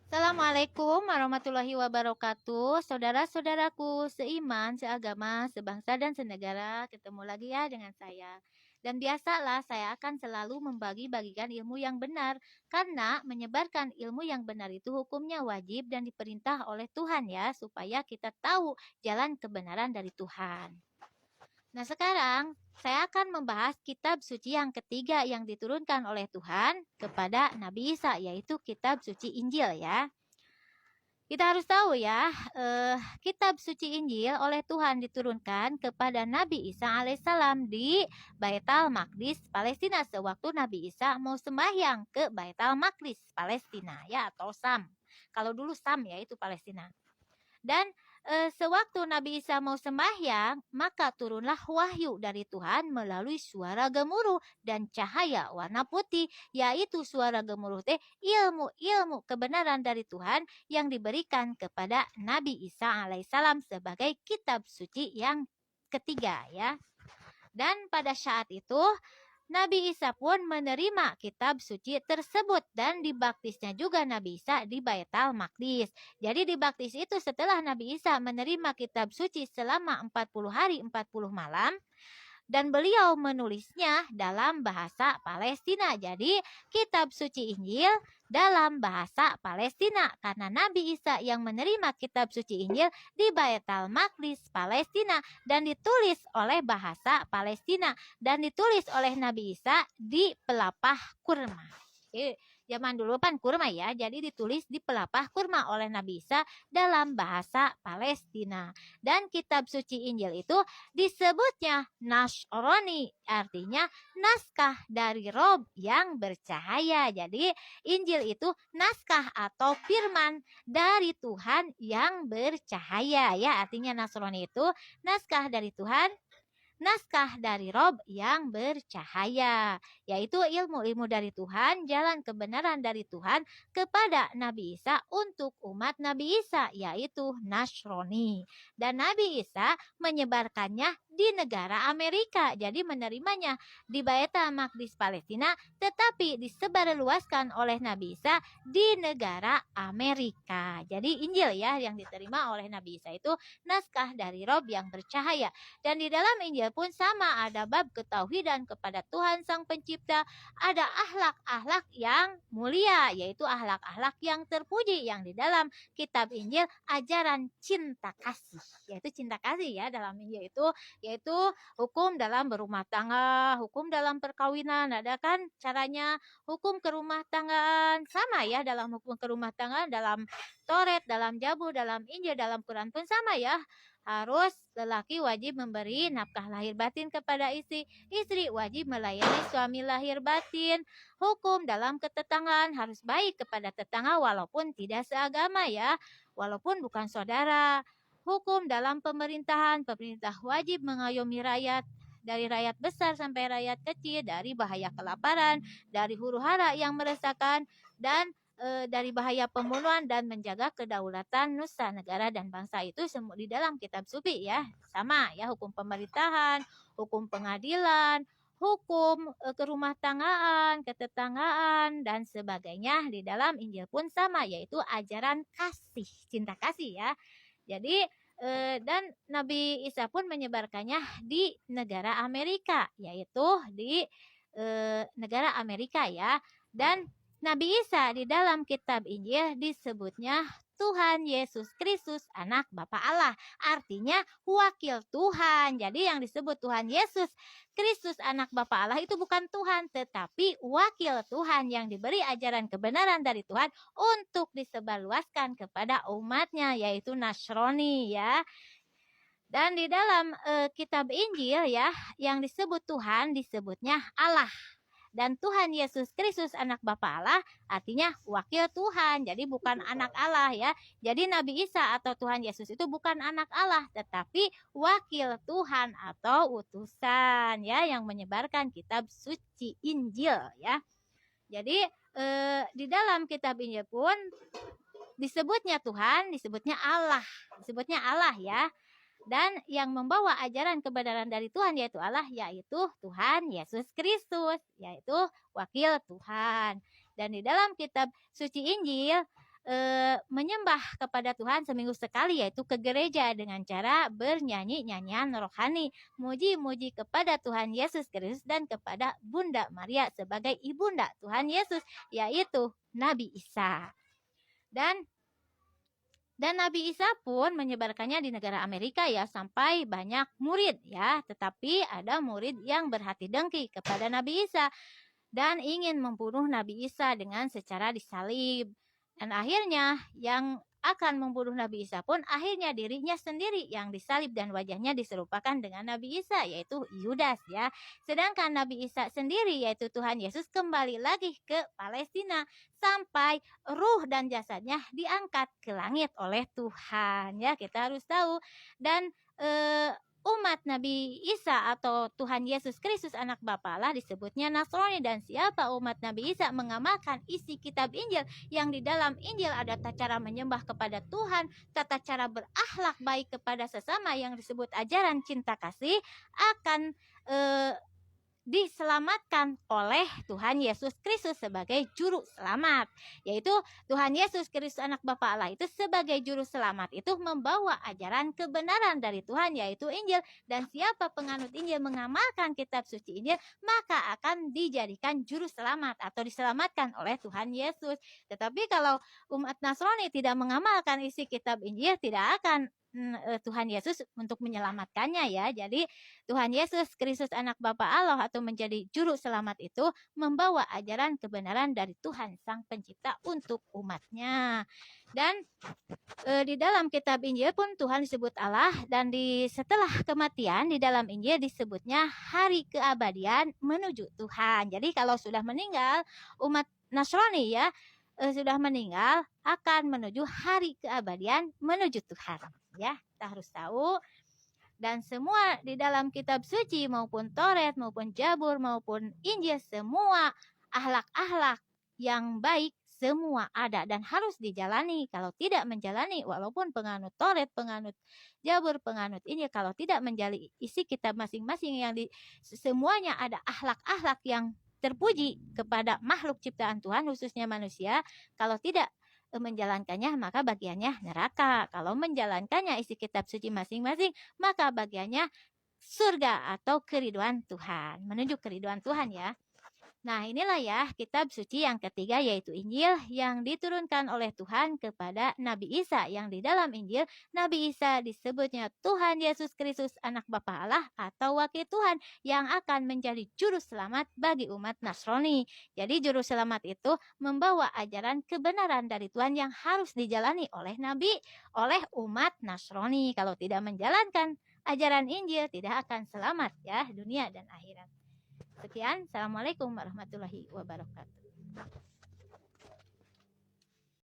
Assalamualaikum warahmatullahi wabarakatuh. Saudara-saudaraku seiman, seagama, sebangsa dan senegara, ketemu lagi ya dengan saya. Dan biasalah saya akan selalu membagi-bagikan ilmu yang benar karena menyebarkan ilmu yang benar itu hukumnya wajib dan diperintah oleh Tuhan ya, supaya kita tahu jalan kebenaran dari Tuhan. Nah, sekarang saya akan membahas kitab suci yang ketiga yang diturunkan oleh Tuhan kepada Nabi Isa, yaitu kitab suci Injil ya. Kita harus tahu ya, kitab suci Injil oleh Tuhan diturunkan kepada Nabi Isa alaihissalam di Baitul Maqdis, Palestina, sewaktu Nabi Isa mau sembahyang ke Baitul Maqdis, Palestina ya, atau Sam. Kalau dulu Sam ya, itu Palestina. Dan sewaktu Nabi Isa mau sembahyang, maka turunlah wahyu dari Tuhan melalui suara gemuruh dan cahaya warna putih, yaitu suara gemuruh teh ilmu-ilmu kebenaran dari Tuhan yang diberikan kepada Nabi Isa alaihissalam sebagai kitab suci yang ketiga ya. Dan pada saat itu Nabi Isa pun menerima kitab suci tersebut dan dibaptisnya juga Nabi Isa di Baitul Maqdis. Jadi dibaptis itu setelah Nabi Isa menerima kitab suci selama 40 hari 40 malam. Dan beliau menulisnya dalam bahasa Palestina. Jadi kitab suci Injil dalam bahasa Palestina. Karena Nabi Isa yang menerima kitab suci Injil di Baitul Maqdis, Palestina. Dan ditulis oleh bahasa Palestina. Dan ditulis oleh Nabi Isa di pelapah kurma. Zaman dulu kan kurma ya, jadi ditulis di pelapah kurma oleh Nabi Isa dalam bahasa Palestina. Dan kitab suci Injil itu disebutnya Nasrani, artinya naskah dari Rob yang bercahaya. Jadi Injil itu naskah atau firman dari Tuhan yang bercahaya ya, artinya Nasrani itu naskah dari Tuhan, naskah dari Rob yang bercahaya, yaitu ilmu-ilmu dari Tuhan, jalan kebenaran dari Tuhan kepada Nabi Isa untuk umat Nabi Isa, yaitu Nasrani. Dan Nabi Isa menyebarkannya di negara Amerika, jadi menerimanya di Baitul Maqdis Palestina, tetapi disebarluaskan oleh Nabi Isa di negara Amerika. Jadi Injil ya yang diterima oleh Nabi Isa itu naskah dari Rob yang bercahaya. Dan di dalam Injil pun sama, ada bab ketauhidan kepada Tuhan Sang Pencipta, ada akhlak-akhlak yang mulia, yaitu akhlak-akhlak yang terpuji yang di dalam kitab Injil, ajaran cinta kasih, yaitu cinta kasih ya dalam Injil itu, yaitu hukum dalam berumah tangga, hukum dalam perkawinan, ada kan caranya, hukum kerumah tanggaan sama ya, dalam hukum kerumah tangga, dalam Toret, dalam Zabur, dalam Injil, dalam Quran pun sama ya. Harus lelaki wajib memberi nafkah lahir batin kepada istri wajib melayani suami lahir batin. Hukum dalam ketetanggaan harus baik kepada tetangga walaupun tidak seagama ya, walaupun bukan saudara. Hukum dalam pemerintahan, pemerintah wajib mengayomi rakyat, dari rakyat besar sampai rakyat kecil, dari bahaya kelaparan, dari huru-hara yang meresahkan, dan dari bahaya pembunuhan dan menjaga kedaulatan nusa negara dan bangsa. Itu semua di dalam kitab suci ya, sama ya, hukum pemerintahan, hukum pengadilan, hukum kerumah tanggaan, ketetanggaan dan sebagainya. Di dalam Injil pun sama, yaitu ajaran kasih, cinta kasih ya. Jadi dan Nabi Isa pun menyebarkannya di negara Amerika, yaitu di negara Amerika ya. Dan Nabi Isa di dalam kitab Injil disebutnya Tuhan Yesus Kristus, anak Bapa Allah. Artinya wakil Tuhan. Jadi yang disebut Tuhan Yesus Kristus, anak Bapa Allah itu bukan Tuhan, tetapi wakil Tuhan yang diberi ajaran kebenaran dari Tuhan untuk disebarluaskan kepada umatnya, yaitu Nasrani ya. Dan di dalam kitab Injil ya, yang disebut Tuhan disebutnya Allah. Dan Tuhan Yesus Kristus, anak Bapa Allah, artinya wakil Tuhan. Jadi bukan anak Allah ya. Jadi Nabi Isa atau Tuhan Yesus itu bukan anak Allah, tetapi wakil Tuhan atau utusan ya, yang menyebarkan kitab suci Injil ya. Jadi di dalam kitab Injil pun disebutnya Tuhan, disebutnya Allah ya. Dan yang membawa ajaran kebenaran dari Tuhan yaitu Allah, yaitu Tuhan Yesus Kristus, yaitu wakil Tuhan. Dan di dalam kitab suci Injil menyembah kepada Tuhan seminggu sekali, yaitu ke gereja dengan cara bernyanyi nyanyian rohani, muji-muji kepada Tuhan Yesus Kristus dan kepada Bunda Maria sebagai ibunda Tuhan Yesus, yaitu Nabi Isa. Dan Nabi Isa pun menyebarkannya di negara Amerika ya, sampai banyak murid ya. Tetapi ada murid yang berhati dengki kepada Nabi Isa dan ingin membunuh Nabi Isa dengan secara disalib. Dan akhirnya yang akan membunuh Nabi Isa pun akhirnya dirinya sendiri yang disalib dan wajahnya diserupakan dengan Nabi Isa, yaitu Yudas ya. Sedangkan Nabi Isa sendiri, yaitu Tuhan Yesus, kembali lagi ke Palestina sampai ruh dan jasadnya diangkat ke langit oleh Tuhan ya. Kita harus tahu. Dan umat Nabi Isa atau Tuhan Yesus Kristus anak Bapa Allah disebutnya Nasrani. Dan siapa umat Nabi Isa mengamalkan isi kitab Injil yang di dalam Injil ada tata cara menyembah kepada Tuhan, tata cara berakhlak baik kepada sesama yang disebut ajaran cinta kasih, akan diselamatkan oleh Tuhan Yesus Kristus sebagai juru selamat. Yaitu Tuhan Yesus Kristus anak Bapa Allah itu sebagai juru selamat itu membawa ajaran kebenaran dari Tuhan, yaitu Injil. Dan siapa penganut Injil mengamalkan kitab suci Injil, maka akan dijadikan juru selamat atau diselamatkan oleh Tuhan Yesus. Tetapi kalau umat Nasrani tidak mengamalkan isi kitab Injil, tidak akan Tuhan Yesus untuk menyelamatkannya ya. Jadi Tuhan Yesus Kristus anak Bapa Allah atau menjadi juru selamat itu membawa ajaran kebenaran dari Tuhan Sang Pencipta untuk umatnya. Dan di dalam kitab Injil pun Tuhan disebut Allah, dan setelah kematian di dalam Injil disebutnya hari keabadian menuju Tuhan. Jadi kalau sudah meninggal, umat Nasrani ya sudah meninggal akan menuju hari keabadian menuju Tuhan ya. Kita harus tahu. Dan semua di dalam kitab suci maupun Taurat maupun Zabur maupun Injil, semua akhlak-akhlak yang baik semua ada dan harus dijalani. Kalau tidak menjalani, walaupun penganut Taurat, penganut Zabur, penganut Injil, kalau tidak menjalani isi kitab masing-masing yang semuanya ada akhlak-akhlak yang terpuji kepada makhluk ciptaan Tuhan, khususnya manusia, kalau tidak menjalankannya maka bagiannya neraka. Kalau menjalankannya isi kitab suci masing-masing, maka bagiannya surga atau keriduan Tuhan, menuju keriduan Tuhan ya. Nah inilah ya kitab suci yang ketiga, yaitu Injil yang diturunkan oleh Tuhan kepada Nabi Isa, yang di dalam Injil Nabi Isa disebutnya Tuhan Yesus Kristus anak Bapa Allah atau wakil Tuhan yang akan menjadi juru selamat bagi umat Nasrani. Jadi juru selamat itu membawa ajaran kebenaran dari Tuhan yang harus dijalani oleh Nabi, oleh umat Nasrani. Kalau tidak menjalankan ajaran Injil tidak akan selamat ya dunia dan akhirat. Sekian, Assalamualaikum warahmatullahi wabarakatuh.